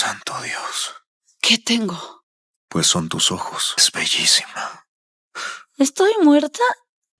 Santo Dios. ¿Qué tengo? Pues son tus ojos. Es bellísima. ¿Estoy muerta?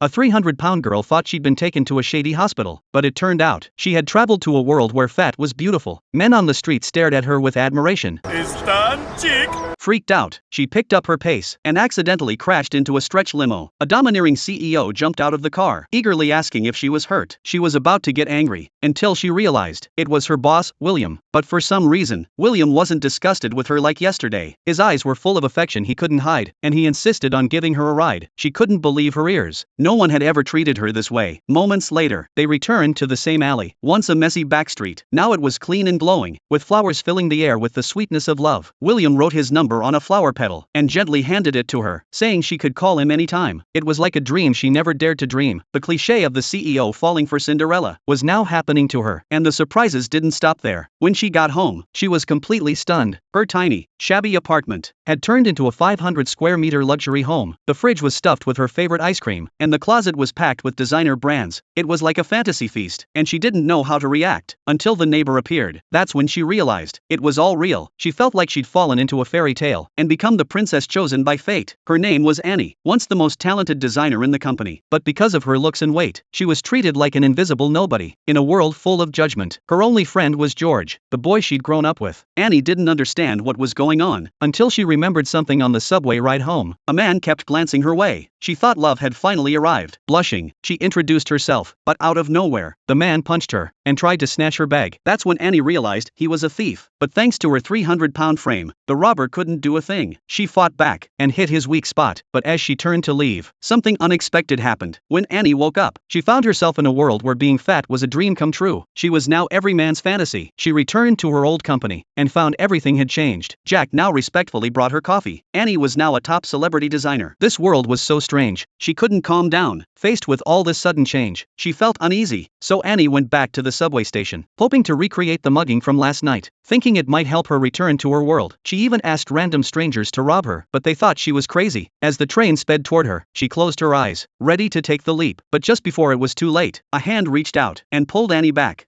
A 300-pound girl thought she'd been taken to a shady hospital, but it turned out, she had traveled to a world where fat was beautiful. Men on the street stared at her with admiration. Están chic. Freaked out, she picked up her pace and accidentally crashed into a stretch limo. A domineering CEO jumped out of the car, eagerly asking if she was hurt. She was about to get angry, until she realized it was her boss, William. But for some reason, William wasn't disgusted with her like yesterday. His eyes were full of affection he couldn't hide, and he insisted on giving her a ride. She couldn't believe her ears. No one had ever treated her this way. Moments later, they returned to the same alley. Once a messy back street, now it was clean and glowing, with flowers filling the air with the sweetness of love. William wrote his number on a flower petal, and gently handed it to her, saying she could call him anytime. It was like a dream she never dared to dream. The cliché of the CEO falling for Cinderella was now happening to her, and the surprises didn't stop there. When she got home, she was completely stunned. Her tiny, shabby apartment had turned into a 500-square-meter luxury home. The fridge was stuffed with her favorite ice cream, and the closet was packed with designer brands. It was like a fantasy feast, and she didn't know how to react until the neighbor appeared. That's when she realized it was all real. She felt like she'd fallen into a fairy tale and become the princess chosen by fate. Her name was Annie, once the most talented designer in the company, but because of her looks and weight, she was treated like an invisible nobody. In a world full of judgment, her only friend was George, the boy she'd grown up with. Annie didn't understand what was going on until she remembered something on the subway ride home. A man kept glancing her way. She thought love had finally arrived. Blushing, she introduced herself, but out of nowhere, the man punched her and tried to snatch her bag. That's when Annie realized he was a thief. But thanks to her 300-pound frame, the robber couldn't do a thing. She fought back and hit his weak spot, but as she turned to leave, something unexpected happened. When Annie woke up, she found herself in a world where being fat was a dream come true. She was now every man's fantasy. She returned to her old company and found everything had changed. Jack now respectfully brought her coffee. Annie was now a top celebrity designer. This world was so strange. She couldn't calm down. Faced with all this sudden change, she felt uneasy. So Annie went back to the subway station, hoping to recreate the mugging from last night, thinking it might help her return to her world. She even asked random strangers to rob her, but they thought she was crazy. As the train sped toward her, she closed her eyes, ready to take the leap. But just before it was too late, a hand reached out and pulled Annie back.